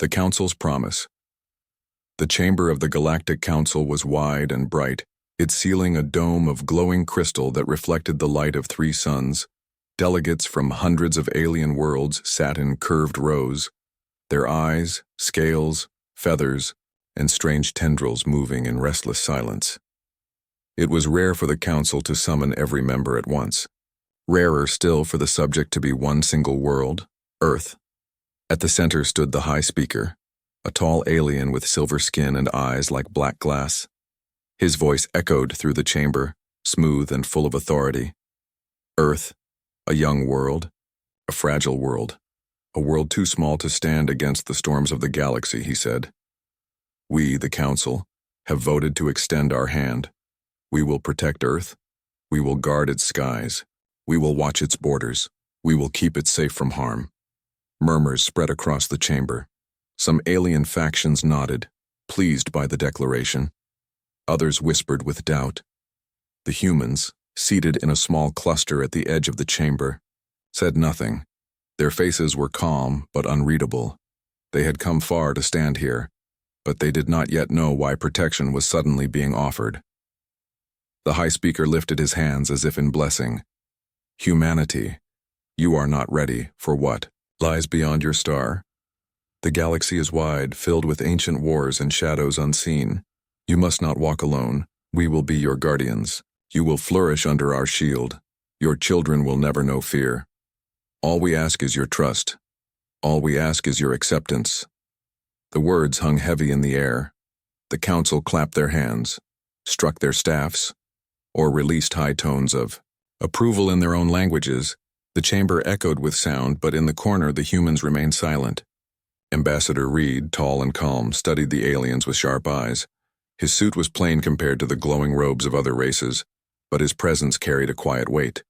The Council's Promise. The chamber of the Galactic Council was wide and bright, its ceiling a dome of glowing crystal that reflected the light of 3 suns. Delegates from hundreds of alien worlds sat in curved rows, their eyes, scales, feathers, and strange tendrils moving in restless silence. It was rare for the Council to summon every member at once. Rarer still for the subject to be one single world, Earth. At the center stood the High Speaker, a tall alien with silver skin and eyes like black glass. His voice echoed through the chamber, smooth and full of authority. Earth, a young world, a fragile world, a world too small to stand against the storms of the galaxy, he said. We, the Council, have voted to extend our hand. We will protect Earth. We will guard its skies. We will watch its borders. We will keep it safe from harm. Murmurs spread across the chamber. Some alien factions nodded, pleased by the declaration. Others whispered with doubt. The humans, seated in a small cluster at the edge of the chamber, said nothing. Their faces were calm but unreadable. They had come far to stand here, but they did not yet know why protection was suddenly being offered. The High Speaker lifted his hands as if in blessing. Humanity, you are not ready for what lies beyond your star. The galaxy is wide, filled with ancient wars and shadows unseen. You must not walk alone. We will be your guardians. You will flourish under our shield. Your children will never know fear. All we ask is your trust. All we ask is your acceptance. The words hung heavy in the air. The Council clapped their hands, struck their staffs, or released high tones of approval in their own languages. The chamber echoed with sound, but in the corner the humans remained silent. Ambassador Reed, tall and calm, studied the aliens with sharp eyes. His suit was plain compared to the glowing robes of other races, but his presence carried a quiet weight.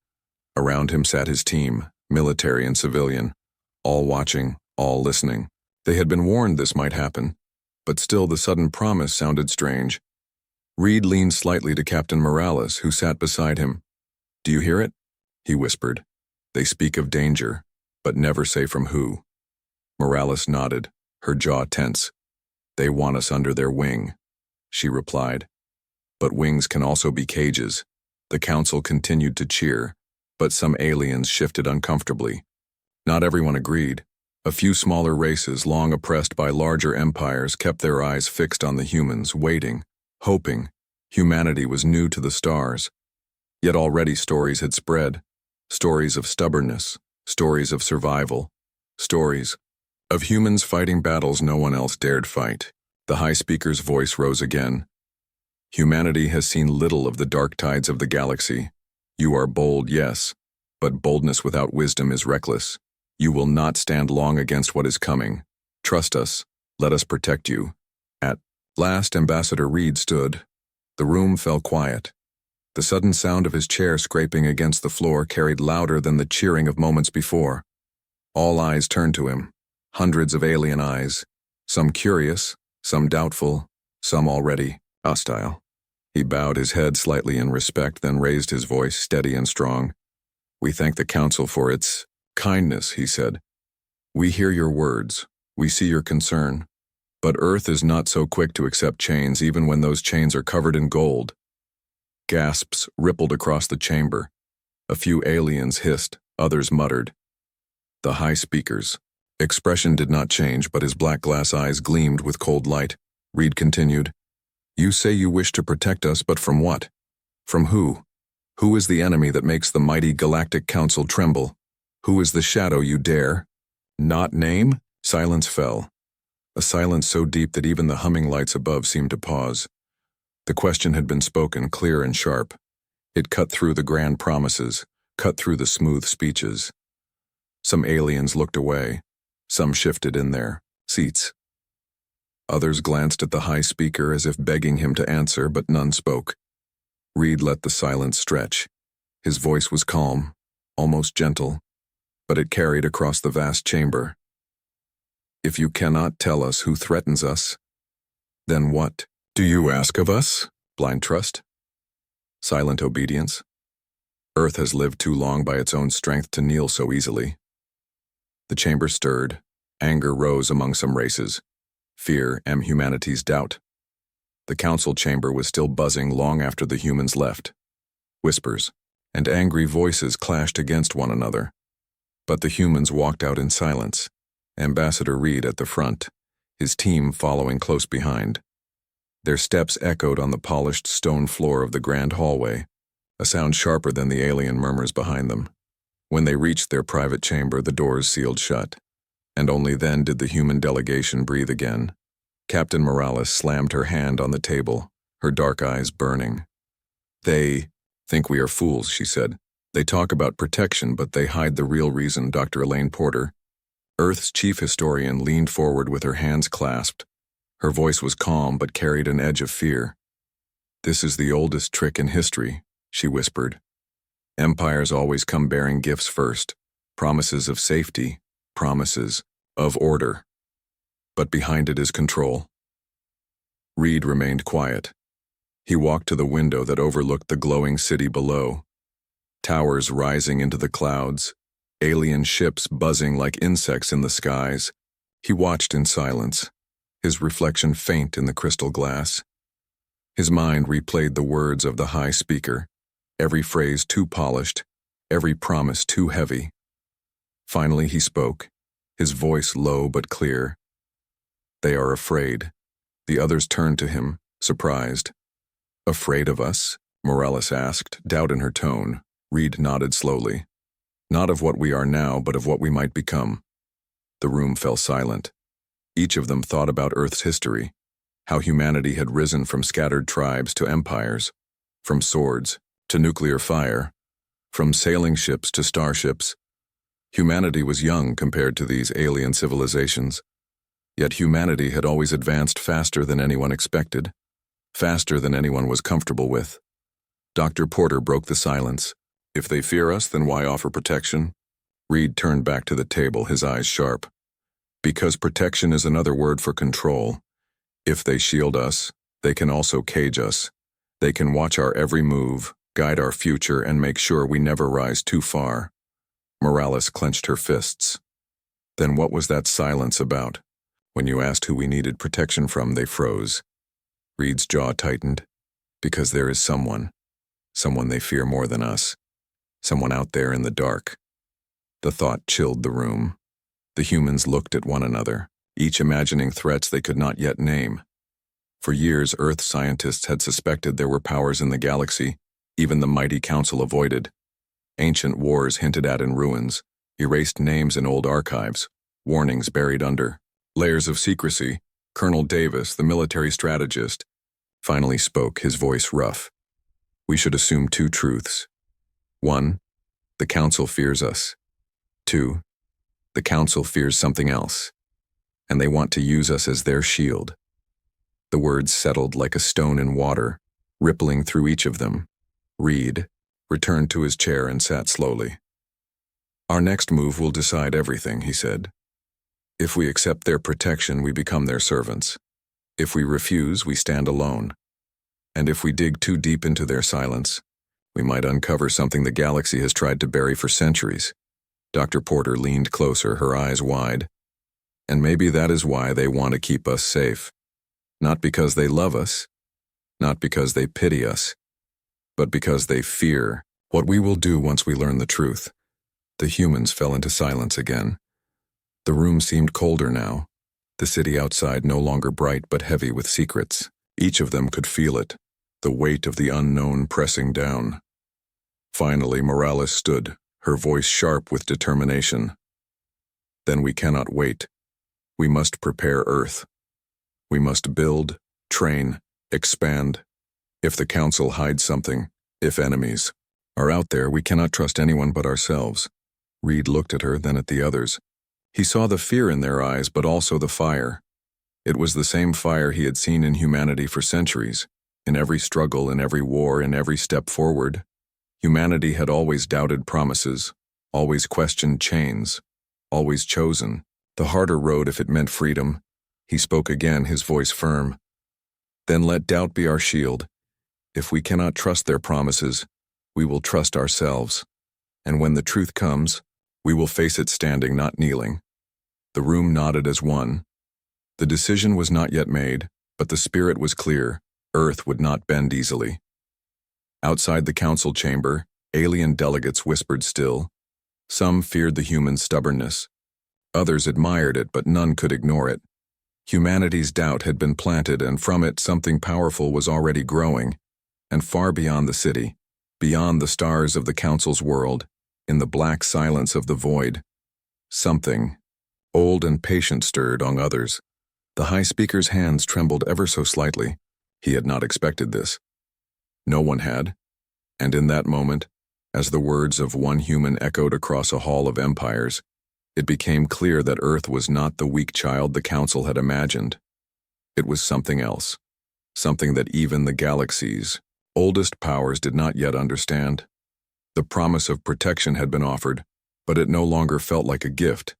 Around him sat his team, military and civilian, all watching, all listening. They had been warned this might happen, but still the sudden promise sounded strange. Reed leaned slightly to Captain Morales, who sat beside him. "Do you hear it?" he whispered. "They speak of danger, but never say from who." Morales nodded, her jaw tense. "They want us under their wing," she replied. "But wings can also be cages." The Council continued to cheer, but some aliens shifted uncomfortably. Not everyone agreed. A few smaller races, long oppressed by larger empires, kept their eyes fixed on the humans, waiting, hoping. Humanity was new to the stars. Yet already stories had spread. Stories of stubbornness, stories of survival, stories of humans fighting battles no one else dared fight. The High Speaker's voice rose again. "Humanity has seen little of the dark tides of the galaxy. You are bold, yes, but boldness without wisdom is reckless. You will not stand long against what is coming. Trust us. Let us protect you." At last, Ambassador Reed stood. The room fell quiet. The sudden sound of his chair scraping against the floor carried louder than the cheering of moments before. All eyes turned to him, hundreds of alien eyes, some curious, some doubtful, some already hostile. He bowed his head slightly in respect, then raised his voice, steady and strong. "We thank the Council for its kindness," he said. "We hear your words. We see your concern. But Earth is not so quick to accept chains, even when those chains are covered in gold." Gasps rippled across the chamber. A few aliens hissed, others muttered. The High Speaker's expression did not change, but his black glass eyes gleamed with cold light. Reed continued, "You say you wish to protect us, but from what? From who? Who is the enemy that makes the mighty Galactic Council tremble? Who is the shadow you dare not name?" Silence fell. A silence so deep that even the humming lights above seemed to pause. The question had been spoken, clear and sharp. It cut through the grand promises, cut through the smooth speeches. Some aliens looked away. Some shifted in their seats. Others glanced at the High Speaker as if begging him to answer, but none spoke. Reed let the silence stretch. His voice was calm, almost gentle, but it carried across the vast chamber. "If you cannot tell us who threatens us, then what do you ask of us? Blind trust? Silent obedience? Earth has lived too long by its own strength to kneel so easily." The chamber stirred. Anger rose among some races. Fear and humanity's doubt. The council chamber was still buzzing long after the humans left. Whispers and angry voices clashed against one another. But the humans walked out in silence, Ambassador Reed at the front, his team following close behind. Their steps echoed on the polished stone floor of the grand hallway, a sound sharper than the alien murmurs behind them. When they reached their private chamber, the doors sealed shut, and only then did the human delegation breathe again. Captain Morales slammed her hand on the table, her dark eyes burning. "They think we are fools," she said. "They talk about protection, but they hide the real reason." Dr. Elaine Porter, Earth's chief historian, leaned forward with her hands clasped. Her voice was calm but carried an edge of fear. "This is the oldest trick in history," she whispered. "Empires always come bearing gifts first, promises of safety, promises of order. But behind it is control." Reed remained quiet. He walked to the window that overlooked the glowing city below. Towers rising into the clouds, alien ships buzzing like insects in the skies. He watched in silence, his reflection faint in the crystal glass. His mind replayed the words of the high speaker, every phrase too polished, every promise too heavy. Finally he spoke, his voice low but clear. "They are afraid." The others turned to him, surprised. "Afraid of us?" Morales asked, doubt in her tone. Reed nodded slowly. "Not of what we are now, but of what we might become." The room fell silent. Each of them thought about Earth's history, how humanity had risen from scattered tribes to empires, from swords to nuclear fire, from sailing ships to starships. Humanity was young compared to these alien civilizations. Yet humanity had always advanced faster than anyone expected, faster than anyone was comfortable with. Dr. Porter broke the silence. "If they fear us, then why offer protection?" Reed turned back to the table, his eyes sharp. "Because protection is another word for control. If they shield us, they can also cage us. They can watch our every move, guide our future, and make sure we never rise too far." Morales clenched her fists. "Then what was that silence about? When you asked who we needed protection from, they froze." Reed's jaw tightened. "Because there is someone they fear more than us. Someone out there in the dark." The thought chilled the room. The humans looked at one another, each imagining threats they could not yet name. For years, Earth scientists had suspected there were powers in the galaxy even the mighty Council avoided. Ancient wars hinted at in ruins, erased names in old archives, warnings buried under layers of secrecy. Colonel Davis, the military strategist, finally spoke, his voice rough. "We should assume two truths. 1, the Council fears us. 2, the Council fears something else, and they want to use us as their shield." The words settled like a stone in water, rippling through each of them. Reed returned to his chair and sat slowly. "Our next move will decide everything," he said. "If we accept their protection, we become their servants. If we refuse, we stand alone. And if we dig too deep into their silence, we might uncover something the galaxy has tried to bury for centuries." Dr. Porter leaned closer, her eyes wide. "And maybe that is why they want to keep us safe. Not because they love us, not because they pity us, but because they fear what we will do once we learn the truth." The humans fell into silence again. The room seemed colder now, the city outside no longer bright but heavy with secrets. Each of them could feel it, the weight of the unknown pressing down. Finally, Morales stood, her voice sharp with determination. "Then we cannot wait. We must prepare Earth. We must build, train, expand. If the Council hides something, if enemies are out there, we cannot trust anyone but ourselves." Reed looked at her, then at the others. He saw the fear in their eyes, but also the fire. It was the same fire he had seen in humanity for centuries. In every struggle, in every war, in every step forward, humanity had always doubted promises, always questioned chains, always chosen the harder road if it meant freedom. He spoke again, his voice firm. "Then let doubt be our shield. If we cannot trust their promises, we will trust ourselves. And when the truth comes, we will face it standing, not kneeling." The room nodded as one. The decision was not yet made, but the spirit was clear. Earth would not bend easily. Outside the council chamber, alien delegates whispered still. Some feared the human stubbornness. Others admired it, but none could ignore it. Humanity's doubt had been planted, and from it something powerful was already growing, and far beyond the city, beyond the stars of the council's world, in the black silence of the void, something, old and patient, stirred on others. The High Speaker's hands trembled ever so slightly. He had not expected this. No one had, and in that moment, as the words of one human echoed across a hall of empires, it became clear that Earth was not the weak child the Council had imagined. It was something else, something that even the galaxy's oldest powers did not yet understand. The promise of protection had been offered, but it no longer felt like a gift.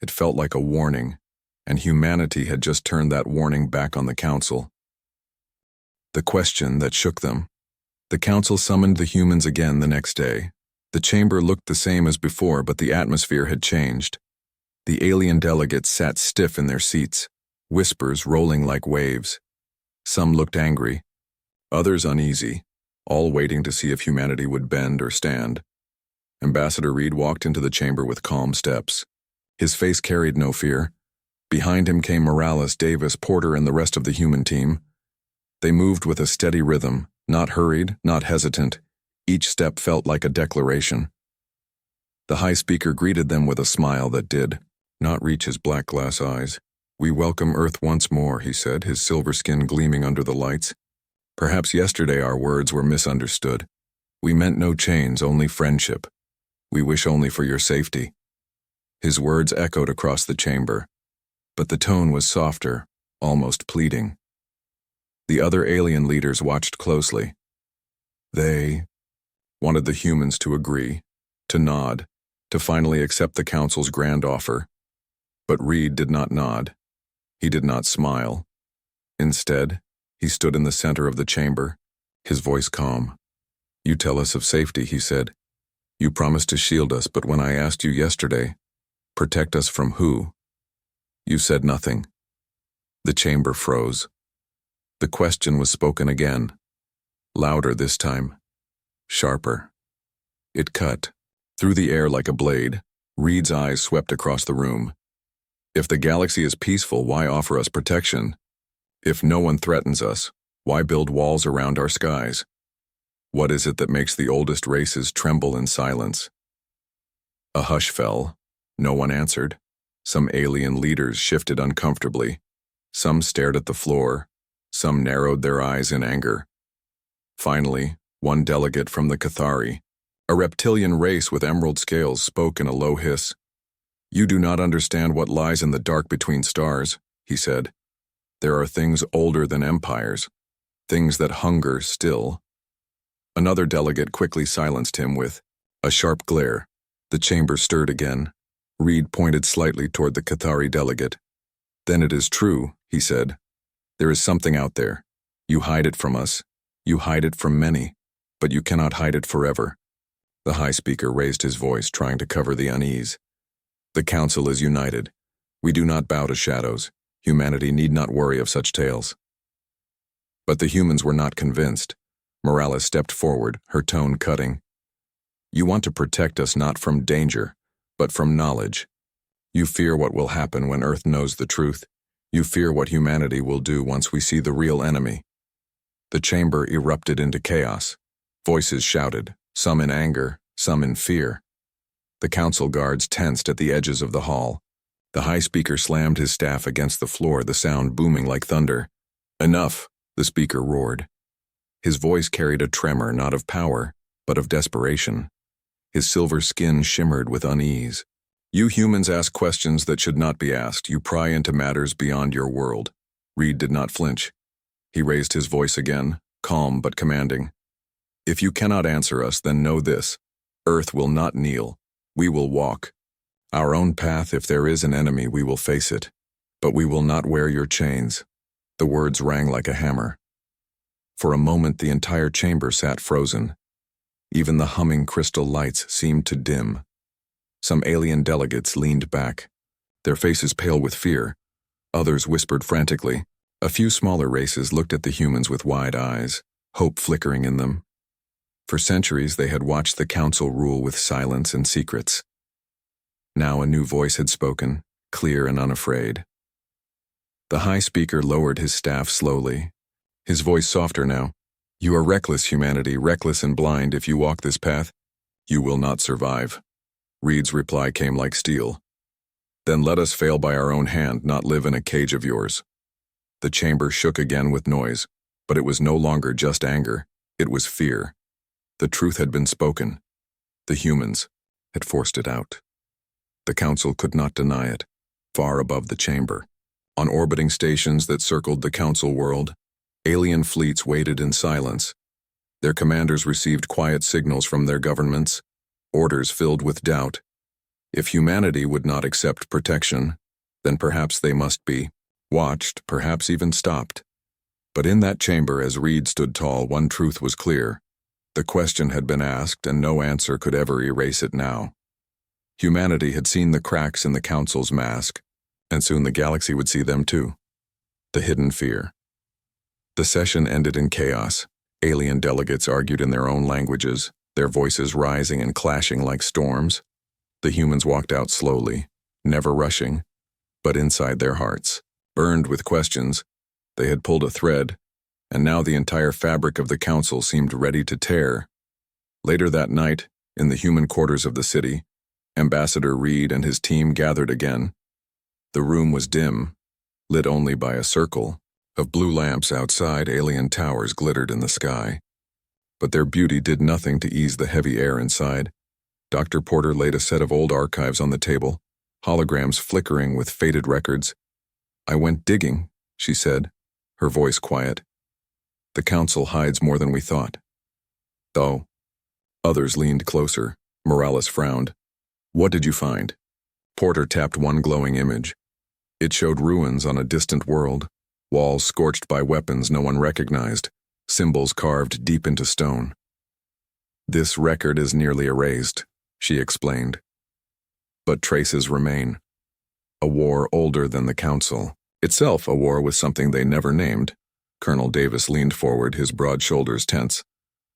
It felt like a warning, and humanity had just turned that warning back on the Council. The question that shook them. The Council summoned the humans again the next day. The chamber looked the same as before, but the atmosphere had changed. The alien delegates sat stiff in their seats, whispers rolling like waves. Some looked angry, others uneasy, all waiting to see if humanity would bend or stand. Ambassador Reed walked into the chamber with calm steps. His face carried no fear. Behind him came Morales, Davis, Porter, and the rest of the human team. They moved with a steady rhythm, not hurried, not hesitant. Each step felt like a declaration. The High Speaker greeted them with a smile that did not reach his black glass eyes. "We welcome Earth once more," he said, his silver skin gleaming under the lights. "Perhaps yesterday our words were misunderstood. We meant no chains, only friendship. We wish only for your safety." His words echoed across the chamber, but the tone was softer, almost pleading. The other alien leaders watched closely. They wanted the humans to agree, to nod, to finally accept the Council's grand offer. But Reed did not nod. He did not smile. Instead, he stood in the center of the chamber, his voice calm. "You tell us of safety," he said. "You promised to shield us, but when I asked you yesterday, protect us from who? You said nothing." The chamber froze. The question was spoken again, louder this time, sharper. It cut through the air like a blade. Reed's eyes swept across the room. "If the galaxy is peaceful, why offer us protection? If no one threatens us, why build walls around our skies? What is it that makes the oldest races tremble in silence?" A hush fell. No one answered. Some alien leaders shifted uncomfortably. Some stared at the floor. Some narrowed their eyes in anger. Finally, one delegate from the Cathari, a reptilian race with emerald scales, spoke in a low hiss. "You do not understand what lies in the dark between stars," he said. "There are things older than empires, things that hunger still." Another delegate quickly silenced him with a sharp glare. The chamber stirred again. Reed pointed slightly toward the Cathari delegate. "Then it is true," he said. "There is something out there. You hide it from us. You hide it from many, but you cannot hide it forever." The High Speaker raised his voice, trying to cover the unease. "The Council is united. We do not bow to shadows. Humanity need not worry of such tales." But the humans were not convinced. Morales stepped forward, her tone cutting. "You want to protect us not from danger, but from knowledge. You fear what will happen when Earth knows the truth. You fear what humanity will do once we see the real enemy." The chamber erupted into chaos. Voices shouted, some in anger, some in fear. The council guards tensed at the edges of the hall. The High Speaker slammed his staff against the floor, the sound booming like thunder. "Enough," the speaker roared. His voice carried a tremor not of power, but of desperation. His silver skin shimmered with unease. "You humans ask questions that should not be asked. You pry into matters beyond your world." Reed did not flinch. He raised his voice again, calm but commanding. "If you cannot answer us, then know this. Earth will not kneel. We will walk our own path. If there is an enemy, we will face it. But we will not wear your chains." The words rang like a hammer. For a moment, the entire chamber sat frozen. Even the humming crystal lights seemed to dim. Some alien delegates leaned back. their faces pale with fear. Others whispered frantically. A few smaller races looked at the humans with wide eyes, hope flickering in them. For centuries they had watched the council rule with silence and secrets. Now a new voice had spoken, clear and unafraid. The high speaker lowered his staff slowly, his voice softer now. "You are reckless, humanity, reckless and blind. If you walk this path, you will not survive." Reed's reply came like steel. "Then let us fail by our own hand, not live in a cage of yours." The chamber shook again with noise, but it was no longer just anger, it was fear. The truth had been spoken. The humans had forced it out. The council could not deny it. Far above the chamber, on orbiting stations that circled the council world, alien fleets waited in silence. Their commanders received quiet signals from their governments, orders filled with doubt. If humanity would not accept protection, then perhaps they must be watched, perhaps even stopped. But in that chamber, as Reed stood tall, one truth was clear. The question had been asked, and no answer could ever erase it now. Humanity had seen the cracks in the council's mask, and soon the galaxy would see them too. The hidden fear. The session ended in chaos. Alien delegates argued in their own languages, their voices rising and clashing like storms. The humans walked out slowly, never rushing, but inside their hearts, burned with questions. They had pulled a thread, and now the entire fabric of the council seemed ready to tear. Later that night, in the human quarters of the city, Ambassador Reed and his team gathered again. The room was dim, lit only by a circle of blue lamps outside. Alien towers glittered in the sky. But their beauty did nothing to ease the heavy air inside. Dr. Porter laid a set of old archives on the table, holograms flickering with faded records. "I went digging," she said, her voice quiet. "The council hides more than we thought." "Oh." Others leaned closer. Morales frowned. "What did you find?" Porter tapped one glowing image. It showed ruins on a distant world, walls scorched by weapons no one recognized, symbols carved deep into stone. "This record is nearly erased," she explained. "But traces remain. A war older than the council. Itself a war with something they never named." Colonel Davis leaned forward, his broad shoulders tense.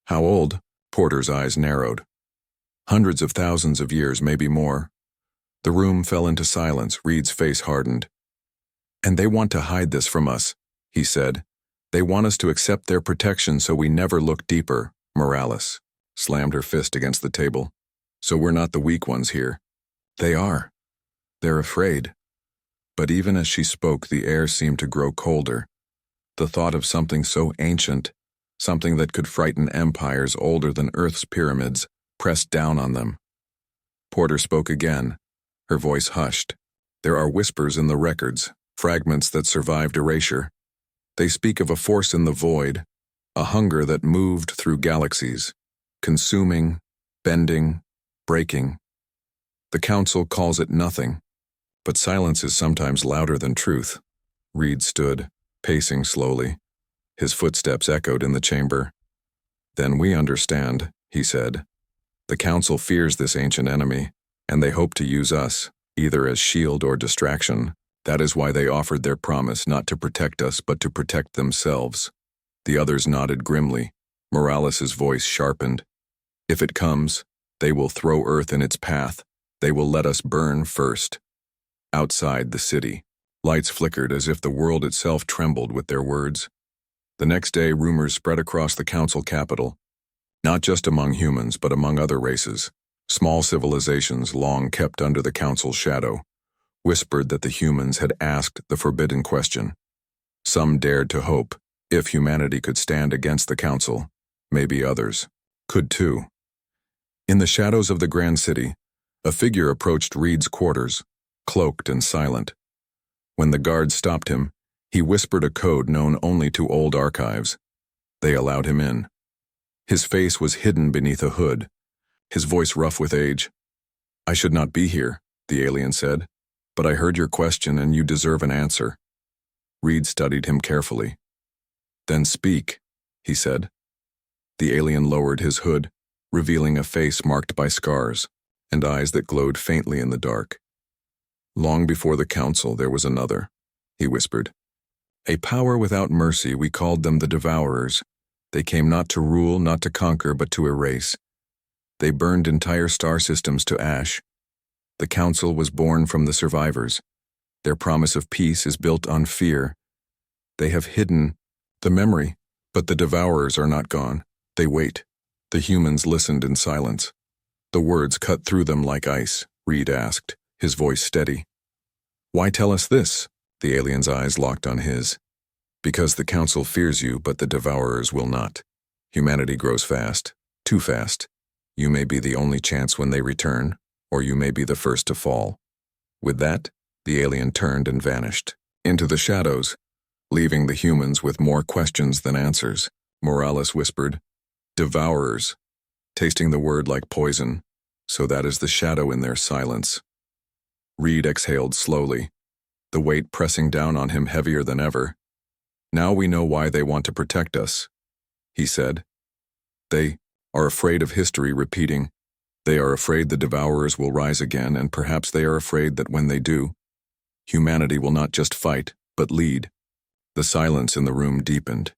"How old?" Porter's eyes narrowed. "Hundreds of thousands of years, maybe more." The room fell into silence. Reed's face hardened. "And they want to hide this from us," he said. "They want us to accept their protection so we never look deeper." Morales slammed her fist against the table. "So we're not the weak ones here." "They are. They're afraid." But even as she spoke, the air seemed to grow colder. The thought of something so ancient, something that could frighten empires older than Earth's pyramids, pressed down on them. Porter spoke again, her voice hushed. "There are whispers in the records, fragments that survived erasure. They speak of a force in the void, a hunger that moved through galaxies, consuming, bending, breaking. The council calls it nothing, but silence is sometimes louder than truth." Reed stood, pacing slowly. His footsteps echoed in the chamber. "Then we understand," he said. "The council fears this ancient enemy, and they hope to use us, either as shield or distraction. That is why they offered their promise not to protect us but to protect themselves." The others nodded grimly. Morales' voice sharpened. "If it comes, they will throw Earth in its path. They will let us burn first." Outside the city, lights flickered as if the world itself trembled with their words. The next day, rumors spread across the council capital, not just among humans but among other races. Small civilizations, long kept under the council's shadow, whispered that the humans had asked the forbidden question. Some dared to hope, if humanity could stand against the council, maybe others could too. In the shadows of the grand city, a figure approached Reed's quarters, cloaked and silent. When the guards stopped him, he whispered a code known only to old archives. They allowed him in. His face was hidden beneath a hood, his voice rough with age. "I should not be here," the alien said, "but I heard your question and you deserve an answer." Reed studied him carefully. "Then speak," he said. The alien lowered his hood, revealing a face marked by scars and eyes that glowed faintly in the dark. Long before the council, there was another, he whispered. A power without mercy, we called them the Devourers. They came not to rule, not to conquer, but to erase. They burned entire star systems to ash. The council was born from the survivors. Their promise of peace is built on fear. They have hidden the memory, but the Devourers are not gone. They wait. The humans listened in silence. The words cut through them like ice, Reed asked, his voice steady. Why tell us this? The alien's eyes locked on his. Because the council fears you, but the Devourers will not. Humanity grows fast, too fast. You may be the only chance when they return, or you may be the first to fall. With that, the alien turned and vanished into the shadows, leaving the humans with more questions than answers. Morales whispered, Devourers, tasting the word like poison, so that is the shadow in their silence. Reed exhaled slowly, the weight pressing down on him heavier than ever. Now we know why they want to protect us, he said. They are afraid of history repeating. They are afraid the Devourers will rise again, and perhaps they are afraid that when they do, humanity will not just fight, but lead. The silence in the room deepened.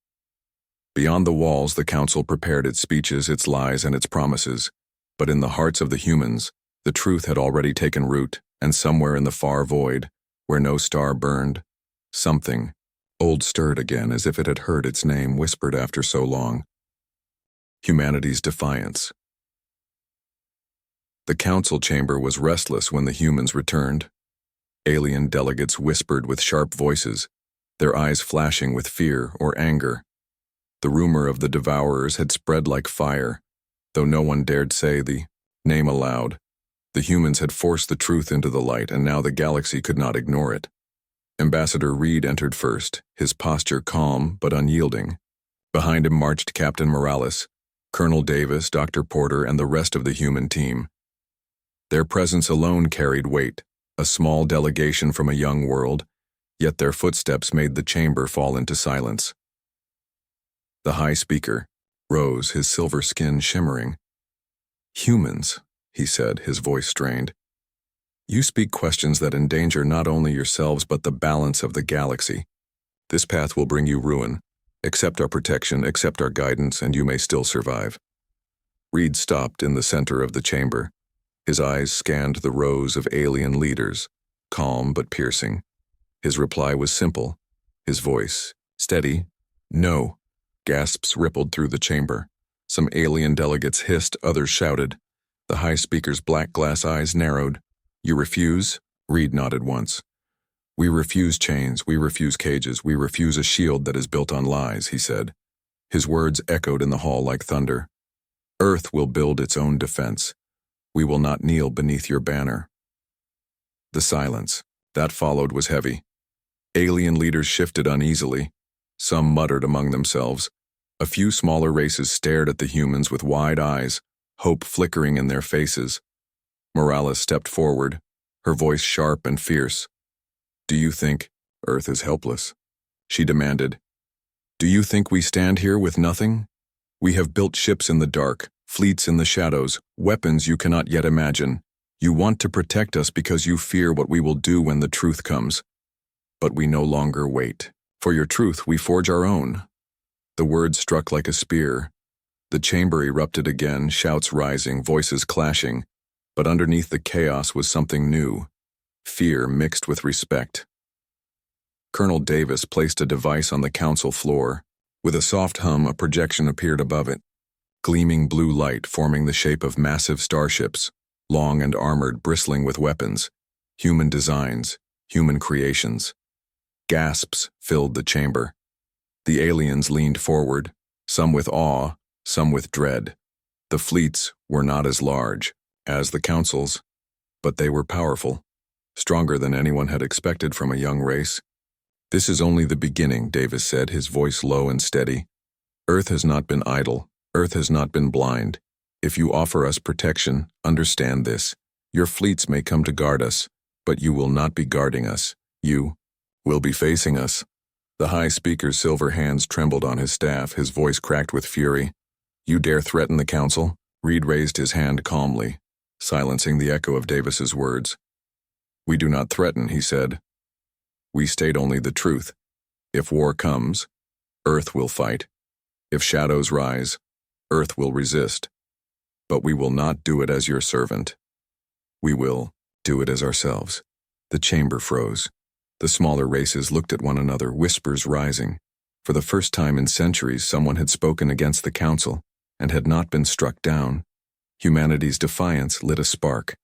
Beyond the walls, the council prepared its speeches, its lies, and its promises. But in the hearts of the humans, the truth had already taken root, and somewhere in the far void, where no star burned, something old stirred again as if it had heard its name whispered after so long. Humanity's defiance. The council chamber was restless when the humans returned. Alien delegates whispered with sharp voices, their eyes flashing with fear or anger. The rumor of the Devourers had spread like fire, though no one dared say the name aloud. The humans had forced the truth into the light, and now the galaxy could not ignore it. Ambassador Reed entered first, his posture calm but unyielding. Behind him marched Captain Morales, Colonel Davis, Dr. Porter, and the rest of the human team. Their presence alone carried weight, a small delegation from a young world, yet their footsteps made the chamber fall into silence. The High Speaker rose, his silver skin shimmering. Humans, he said, his voice strained. You speak questions that endanger not only yourselves but the balance of the galaxy. This path will bring you ruin. Accept our protection, accept our guidance, and you may still survive. Reed stopped in the center of the chamber. His eyes scanned the rows of alien leaders, calm but piercing. His reply was simple, his voice steady. No. Gasps rippled through the chamber. Some alien delegates hissed, others shouted. The High Speaker's black glass eyes narrowed. You refuse? Reed nodded once. We refuse chains, we refuse cages, we refuse a shield that is built on lies, he said. His words echoed in the hall like thunder. Earth will build its own defense. We will not kneel beneath your banner. The silence that followed was heavy. Alien leaders shifted uneasily. Some muttered among themselves. A few smaller races stared at the humans with wide eyes, hope flickering in their faces. Morales stepped forward, her voice sharp and fierce. Do you think Earth is helpless? She demanded. Do you think we stand here with nothing? We have built ships in the dark, fleets in the shadows, weapons you cannot yet imagine. You want to protect us because you fear what we will do when the truth comes. But we no longer wait. For your truth, we forge our own. The words struck like a spear. The chamber erupted again, shouts rising, voices clashing. But underneath the chaos was something new. Fear mixed with respect. Colonel Davis placed a device on the council floor. With a soft hum, a projection appeared above it. Gleaming blue light forming the shape of massive starships, long and armored, bristling with weapons. Human designs, human creations. Gasps filled the chamber. The aliens leaned forward, some with awe, some with dread. The fleets were not as large as the councils, but they were powerful, stronger than anyone had expected from a young race. This is only the beginning, Davis said, his voice low and steady. Earth has not been idle. Earth has not been blind. If you offer us protection, understand this. Your fleets may come to guard us, but you will not be guarding us. You will be facing us. The High Speaker's silver hands trembled on his staff, his voice cracked with fury. You dare threaten the council? Reed raised his hand calmly, silencing the echo of Davis's words. "We do not threaten," he said. "We state only the truth. If war comes, Earth will fight. If shadows rise, Earth will resist. But we will not do it as your servant. We will do it as ourselves." The chamber froze. The smaller races looked at one another, whispers rising. For the first time in centuries, someone had spoken against the council and had not been struck down. Humanity's defiance lit a spark,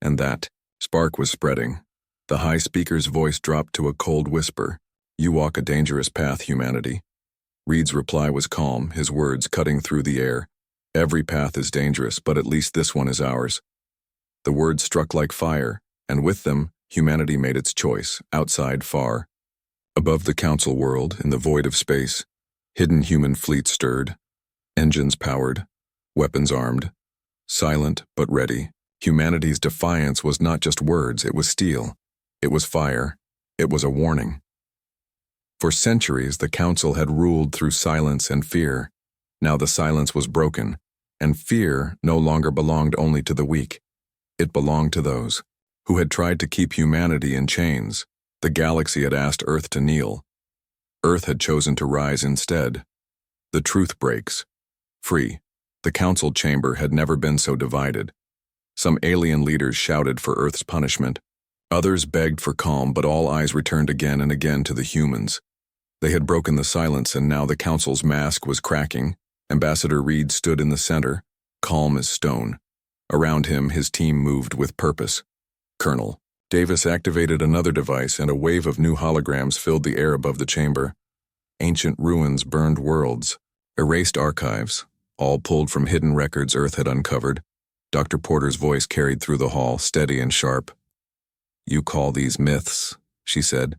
and that spark was spreading. The High Speaker's voice dropped to a cold whisper. "You walk a dangerous path, humanity." Reed's reply was calm, his words cutting through the air. "Every path is dangerous, but at least this one is ours." The words struck like fire, and with them, humanity made its choice, outside far. Above the council world, in the void of space, hidden human fleets stirred, engines powered, weapons armed, silent but ready. Humanity's defiance was not just words, it was steel. It was fire. It was a warning. For centuries, the council had ruled through silence and fear. Now the silence was broken, and fear no longer belonged only to the weak. It belonged to those who had tried to keep humanity in chains. The galaxy had asked Earth to kneel. Earth had chosen to rise instead. The truth breaks. Free. The council chamber had never been so divided. Some alien leaders shouted for Earth's punishment. Others begged for calm, but all eyes returned again and again to the humans. They had broken the silence, and now the council's mask was cracking. Ambassador Reed stood in the center, calm as stone. Around him, his team moved with purpose. Colonel Davis activated another device, and a wave of new holograms filled the air above the chamber. Ancient ruins, burned worlds, erased archives, all pulled from hidden records Earth had uncovered. Dr. Porter's voice carried through the hall, steady and sharp. "You call these myths," she said,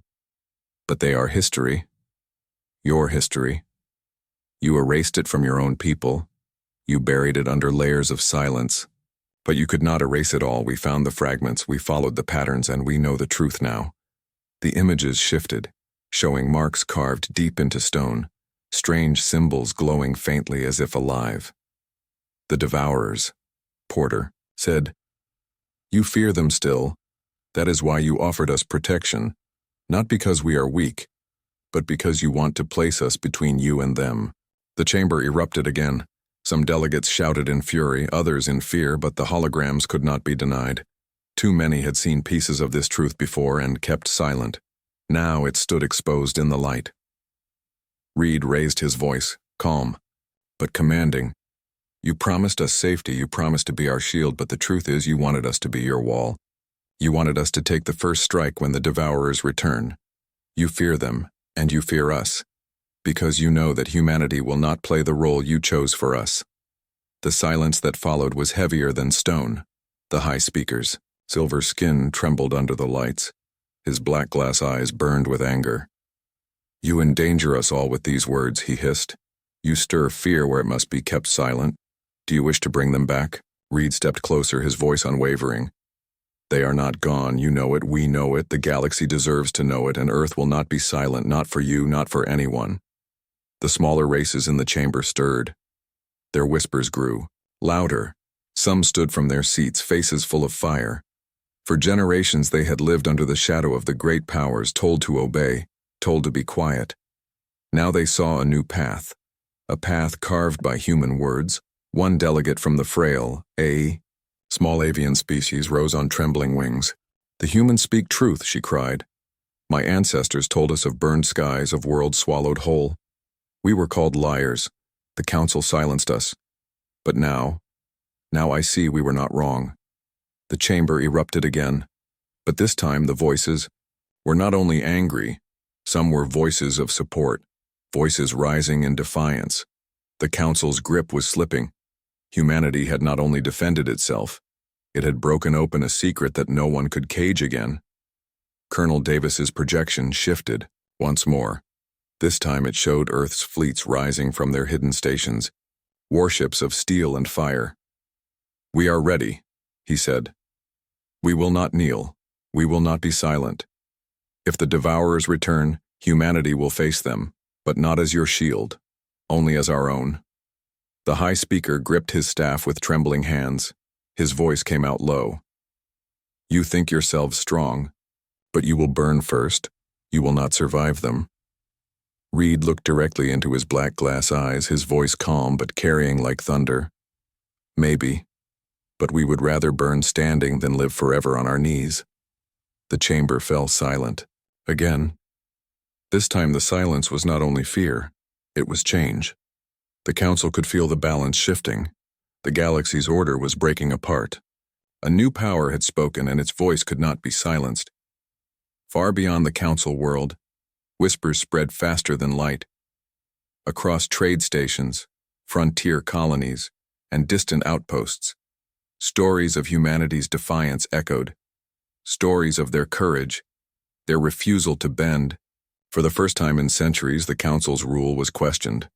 "but they are history. Your history. You erased it from your own people. You buried it under layers of silence. But you could not erase it all. We found the fragments, we followed the patterns, and we know the truth now." The images shifted, showing marks carved deep into stone, strange symbols glowing faintly as if alive. "The Devourers," Porter said. "You fear them still. That is why you offered us protection, not because we are weak, but because you want to place us between you and them." The chamber erupted again. Some delegates shouted in fury, others in fear, but the holograms could not be denied. Too many had seen pieces of this truth before and kept silent. Now it stood exposed in the light. Reed raised his voice, calm, but commanding. "You promised us safety, you promised to be our shield, but the truth is you wanted us to be your wall. You wanted us to take the first strike when the Devourers return. You fear them, and you fear us, because you know that humanity will not play the role you chose for us." The silence that followed was heavier than stone. The High Speaker's silver skin trembled under the lights. His black glass eyes burned with anger. "You endanger us all with these words," he hissed. "You stir fear where it must be kept silent. Do you wish to bring them back?" Reed stepped closer, his voice unwavering. "They are not gone, you know it, we know it, the galaxy deserves to know it, and Earth will not be silent, not for you, not for anyone." The smaller races in the chamber stirred. Their whispers grew, louder. Some stood from their seats, faces full of fire. For generations they had lived under the shadow of the great powers, told to obey, told to be quiet. Now they saw a new path, a path carved by human words. One delegate from the frail, a small avian species, rose on trembling wings. "The humans speak truth," she cried. "My ancestors told us of burned skies, of worlds swallowed whole. We were called liars. The council silenced us. But now I see we were not wrong." The chamber erupted again, but this time the voices were not only angry, some were voices of support, voices rising in defiance. The council's grip was slipping. Humanity had not only defended itself, it had broken open a secret that no one could cage again. Colonel Davis's projection shifted once more. This time it showed Earth's fleets rising from their hidden stations, warships of steel and fire. "We are ready," he said. "We will not kneel. We will not be silent. If the Devourers return, humanity will face them, but not as your shield, only as our own." The High Speaker gripped his staff with trembling hands. His voice came out low. You think yourselves strong, but you will burn first. You will not survive them. Reed looked directly into his black glass eyes, his voice calm but carrying like thunder. Maybe, but we would rather burn standing than live forever on our knees. The chamber fell silent. Again. This time the silence was not only fear, it was change. The council could feel the balance shifting. The galaxy's order was breaking apart. A new power had spoken and its voice could not be silenced. Far beyond the council world, whispers spread faster than light. Across trade stations, frontier colonies, and distant outposts, stories of humanity's defiance echoed. Stories of their courage, their refusal to bend. For the first time in centuries, the council's rule was questioned.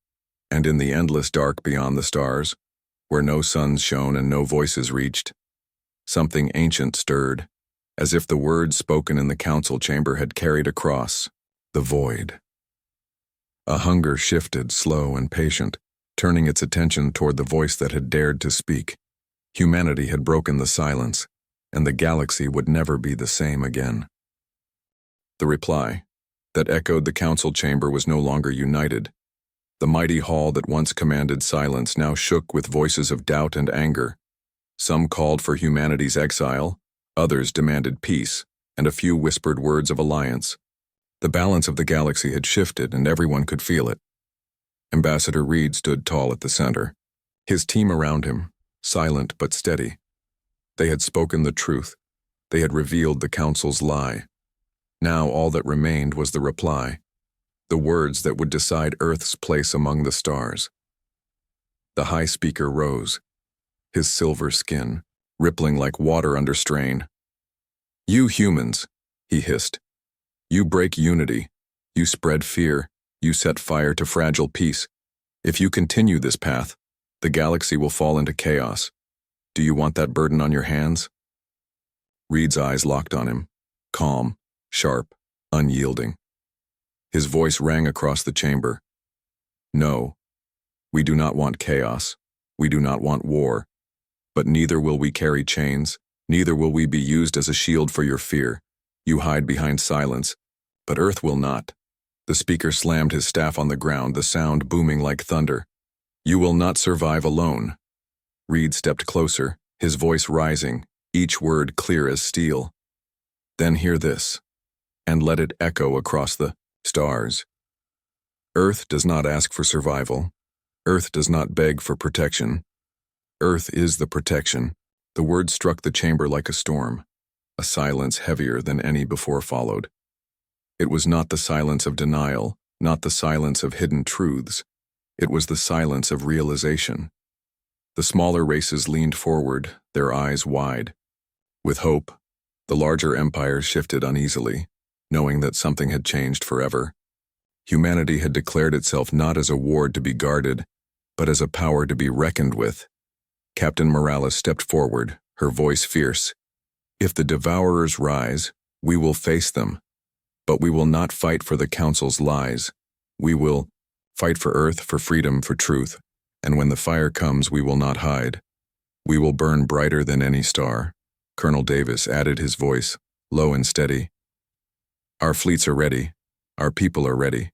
And in the endless dark beyond the stars, where no suns shone and no voices reached, something ancient stirred, as if the words spoken in the council chamber had carried across the void. A hunger shifted, slow and patient, turning its attention toward the voice that had dared to speak. Humanity had broken the silence, and the galaxy would never be the same again. The reply that echoed the council chamber was no longer united. The mighty hall that once commanded silence now shook with voices of doubt and anger. Some called for humanity's exile, others demanded peace, and a few whispered words of alliance. The balance of the galaxy had shifted, and everyone could feel it. Ambassador Reed stood tall at the center, his team around him, silent but steady. They had spoken the truth. They had revealed the council's lie. Now all that remained was the reply, the words that would decide Earth's place among the stars. The High Speaker rose, his silver skin rippling like water under strain. "You humans," he hissed. "You break unity. You spread fear. You set fire to fragile peace. If you continue this path, the galaxy will fall into chaos. Do you want that burden on your hands?" Reed's eyes locked on him, calm, sharp, unyielding. His voice rang across the chamber. "No, we do not want chaos. We do not want war. But neither will we carry chains. Neither will we be used as a shield for your fear. You hide behind silence, but Earth will not." The speaker slammed his staff on the ground, the sound booming like thunder. "You will not survive alone." Reed stepped closer, his voice rising, each word clear as steel. "Then hear this, and let it echo across the stars. Earth does not ask for survival. Earth does not beg for protection. Earth is the protection." The words struck the chamber like a storm, a silence heavier than any before followed. It was not the silence of denial, not the silence of hidden truths. It was the silence of realization. The smaller races leaned forward, their eyes wide. With hope, the larger empires shifted uneasily, knowing that something had changed forever. Humanity had declared itself not as a ward to be guarded, but as a power to be reckoned with. Captain Morales stepped forward, her voice fierce. "If the devourers rise, we will face them. But we will not fight for the Council's lies. We will fight for Earth, for freedom, for truth. And when the fire comes, we will not hide. We will burn brighter than any star." Colonel Davis added his voice, low and steady. "Our fleets are ready. Our people are ready.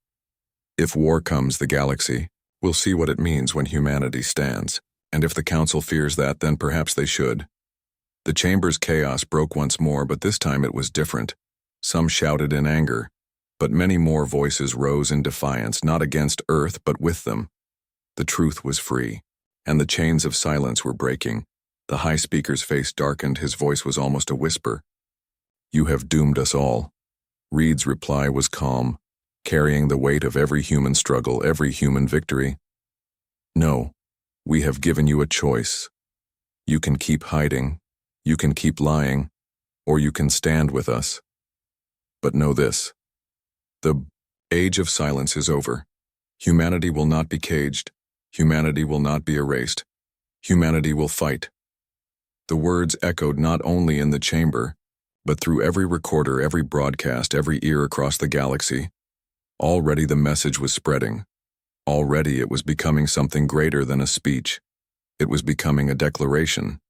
If war comes the galaxy, we'll see what it means when humanity stands. And if the Council fears that, then perhaps they should." The chamber's chaos broke once more, but this time it was different. Some shouted in anger, but many more voices rose in defiance, not against Earth, but with them. The truth was free, and the chains of silence were breaking. The High Speaker's face darkened, his voice was almost a whisper. "You have doomed us all." Reed's reply was calm, carrying the weight of every human struggle, every human victory. "No. We have given you a choice. You can keep hiding, you can keep lying, or you can stand with us. But know this. The age of silence is over. Humanity will not be caged. Humanity will not be erased. Humanity will fight." The words echoed not only in the chamber, but through every recorder, every broadcast, every ear across the galaxy. Already the message was spreading. Already it was becoming something greater than a speech. It was becoming a declaration.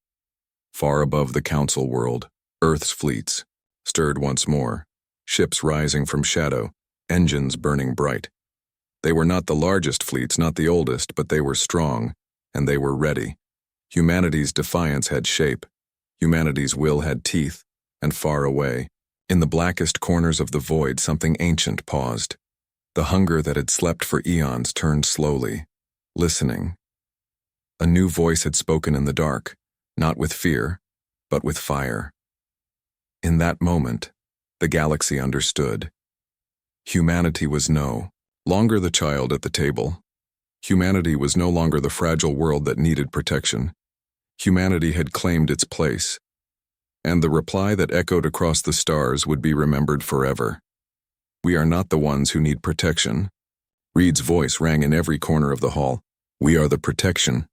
Far above the Council world, Earth's fleets stirred once more, ships rising from shadow, engines burning bright. They were not the largest fleets, not the oldest, but they were strong, and they were ready. Humanity's defiance had shape. Humanity's will had teeth, and far away, in the blackest corners of the void, something ancient paused. The hunger that had slept for eons turned slowly, listening. A new voice had spoken in the dark, not with fear, but with fire. In that moment, the galaxy understood. Humanity was no longer the child at the table. Humanity was no longer the fragile world that needed protection. Humanity had claimed its place, and the reply that echoed across the stars would be remembered forever. We are not the ones who need protection. Reed's voice rang in every corner of the hall. We are the protection.